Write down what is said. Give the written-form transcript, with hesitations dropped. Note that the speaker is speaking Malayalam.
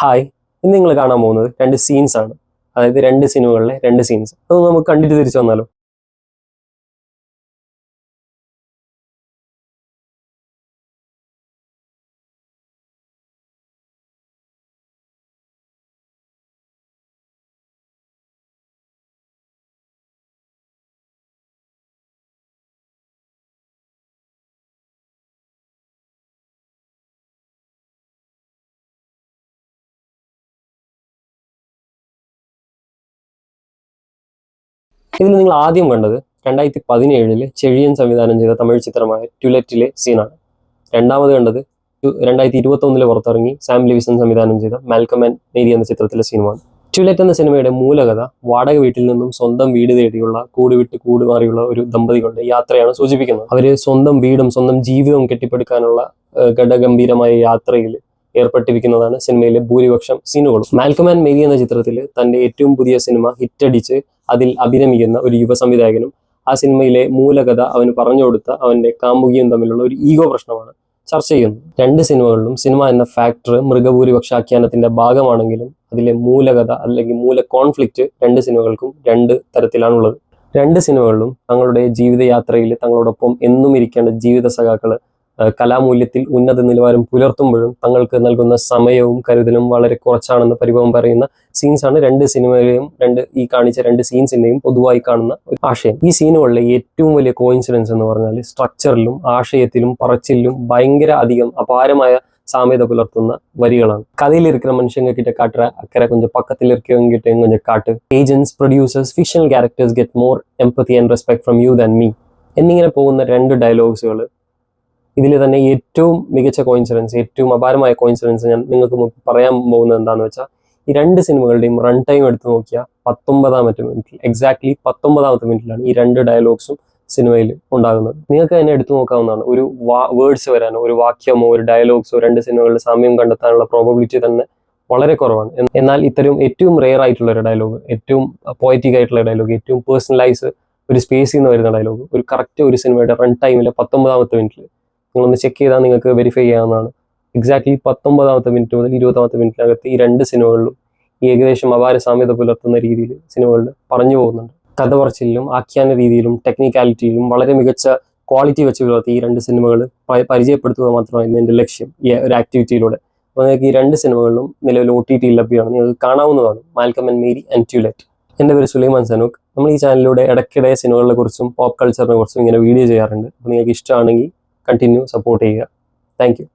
ഹായ്, ഇന്ന് നിങ്ങൾ കാണാൻ പോകുന്നത് രണ്ട് സീൻസ് ആണ്. അതായത് രണ്ട് സിനിമകളിലെ രണ്ട് സീൻസ്. അത് നമുക്ക് കണ്ടിട്ട് തിരിച്ചു വന്നാലോ? ഇതിൽ നിങ്ങൾ ആദ്യം കണ്ടത് 2017 ചെഴിയൻ സംവിധാനം ചെയ്ത തമിഴ് ചിത്രമായ ട്യുലറ്റിലെ സീനാണ്. രണ്ടാമത് കണ്ടത് 2021 പുറത്തിറങ്ങി സാം ലിവിസൺ സംവിധാനം ചെയ്ത മാൽക്കം ആൻഡ് മേരി എന്ന ചിത്രത്തിലെ സീനുമാണ്. ട്യുലറ്റ് എന്ന സിനിമയുടെ മൂലകഥ വാടക വീട്ടിൽ നിന്നും സ്വന്തം വീട് തേടിയുള്ള കൂട് വിട്ട് കൂട് മാറിയുള്ള ഒരു ദമ്പതികളുടെ യാത്രയാണ് സൂചിപ്പിക്കുന്നത്. അവര് സ്വന്തം വീടും സ്വന്തം ജീവിതവും കെട്ടിപ്പടുക്കാനുള്ള ഘടഗംഭീരമായ യാത്രയിൽ ഏർപ്പെട്ടിരിക്കുന്നതാണ് സിനിമയിലെ ഭൂരിപക്ഷം സീനുകളും. മാൽക്കം ആൻഡ് മേരി എന്ന ചിത്രത്തിൽ തന്റെ ഏറ്റവും പുതിയ സിനിമ ഹിറ്റടിച്ച് അതിൽ അഭിനയിക്കുന്ന ഒരു യുവ സംവിധായകനും ആ സിനിമയിലെ മൂലകഥ അവന് പറഞ്ഞു കൊടുത്ത അവന്റെ കാമുകിയും തമ്മിലുള്ള ഒരു ഈഗോ പ്രശ്നമാണ് ചർച്ച ചെയ്യുന്നത്. രണ്ട് സിനിമകളിലും സിനിമ എന്ന ഫാക്ടർ മൃഗഭൂരിപക്ഷ ആഖ്യാനത്തിന്റെ ഭാഗമാണെങ്കിലും അതിലെ മൂലകഥ അല്ലെങ്കിൽ മൂല കോൺഫ്ലിക്റ്റ് രണ്ട് സിനിമകൾക്കും രണ്ട് തരത്തിലാണുള്ളത്. രണ്ട് സിനിമകളിലും തങ്ങളുടെ ജീവിതയാത്രയിൽ തങ്ങളോടൊപ്പം എന്നും ഇരിക്കേണ്ട ജീവിത സഖാക്കള് കലാമൂല്യത്തിൽ ഉന്നത നിലവാരം പുലർത്തുമ്പോഴും തങ്ങൾക്ക് നൽകുന്ന സമയവും കരുതലും വളരെ കുറച്ചാണെന്ന് പരിഭവം പറയുന്ന സീൻസാണ് രണ്ട് സിനിമയിലെയും ഈ കാണിച്ച രണ്ട് സീൻസിന്റെയും പൊതുവായി കാണുന്ന ഒരു ആശയം. ഈ സീനുകളിലെ ഏറ്റവും വലിയ കോയിൻസിഡൻസ് എന്ന് പറഞ്ഞാൽ സ്ട്രക്ചറിലും ആശയത്തിലും പറച്ചിലും ഭയങ്കര അധികം അപാരമായ സാമ്യത പുലർത്തുന്ന വരികളാണ്. കഥയിൽ ഇരിക്കുന്ന മനുഷ്യங்க கிட்ட காட்டுற அக்கறை கொஞ்சம் பக்கத்தில் இருக்கிறவங்க கிட்ட கொஞ்சம் காட்டு. Agents producers fictional characters get more empathy and respect from you than me എന്നിങ്ങനെ പോകുന്ന രണ്ട് ഡയലോഗ്സുകൾ ഇതിൽ തന്നെ ഏറ്റവും മികച്ച കോയിൻസിഡൻസ്, ഏറ്റവും അപാരമായ കോയിൻസിഡൻസ് ഞാൻ നിങ്ങൾക്ക് പറയാൻ പോകുന്നത് എന്താണെന്ന് വെച്ചാൽ, ഈ രണ്ട് സിനിമകളുടെയും റൺ ടൈം എടുത്ത് നോക്കിയാൽ 19ാമത്തെ മിനിറ്റിൽ, എക്സാക്ട്ലി 19ാമത്തെ മിനിറ്റിലാണ് ഈ രണ്ട് ഡയലോഗ്സും സിനിമയിൽ ഉണ്ടാകുന്നത്. നിങ്ങൾക്ക് തന്നെ എടുത്തു നോക്കാവുന്നതാണ്. ഒരു വേർഡ്സ് വരാനോ ഒരു വാക്യമോ ഒരു ഡയലോഗ്സോ രണ്ട് സിനിമകളുടെ സാമ്യം കണ്ടെത്താനുള്ള പ്രോബബിലിറ്റി തന്നെ വളരെ കുറവാണ്. എന്നാൽ ഇത്തരം ഏറ്റവും റെയർ ആയിട്ടുള്ള ഒരു ഡയലോഗ്, ഏറ്റവും പോയറ്റിക് ആയിട്ടുള്ള ഡയലോഗ്, ഏറ്റവും പേഴ്സണലൈസ് ഒരു സ്പേസിൽ നിന്ന് വരുന്ന ഡയലോഗ് ഒരു കറക്റ്റ് ഒരു സിനിമയുടെ റൺ ടൈമിൽ 19ാമത്തെ മിനിറ്റിൽ നിങ്ങളൊന്ന് ചെക്ക് ചെയ്താൽ നിങ്ങൾക്ക് വെരിഫൈ ചെയ്യാവുന്നതാണ്. എക്സാക്ട്ലി 19ാമത്തെ മിനിറ്റ് മുതൽ 20ാമത്തെ മിനിറ്റിനകത്ത് ഈ രണ്ട് സിനിമകളിലും ഈ ഏകദേശം അപാര സാമ്യത പുലർത്തുന്ന രീതിയിൽ സിനിമകളിൽ പറഞ്ഞു പോകുന്നുണ്ട്. കഥ പറച്ചിലും ആഖ്യാന രീതിയിലും ടെക്നിക്കാലിറ്റിയിലും വളരെ മികച്ച ക്വാളിറ്റി വെച്ച് പുലർത്തി ഈ രണ്ട് സിനിമകൾ പരിചയപ്പെടുത്തുക മാത്രമായിരുന്നു എൻ്റെ ലക്ഷ്യം ഈ ഒരു ആക്ടിവിറ്റിയിലൂടെ. അപ്പോൾ നിങ്ങൾക്ക് ഈ രണ്ട് സിനിമകളിലും നിലവിൽ OTT ലഭ്യമാണ്, നിങ്ങൾക്ക് കാണാവുന്നതാണ്. മാൽക്കം ആൻഡ് മേരി ആൻഡ് ട്യുലറ്റ്. എൻ്റെ പേര് സുലൈമാൻ സനൂഖ്. നമ്മൾ ഈ ചാനലിലൂടെ ഇടയ്ക്കിടെ സിനിമകളെ കുറിച്ചും പോപ്പ് കൾച്ചറിനെ കുറിച്ചും ഇങ്ങനെ വീഡിയോ ചെയ്യാറുണ്ട്. അപ്പോൾ നിങ്ങൾക്ക് ഇഷ്ടമാണെങ്കിൽ കണ്ടിന്യൂ സപ്പോർട്ട് ചെയ്യുക. Thank you.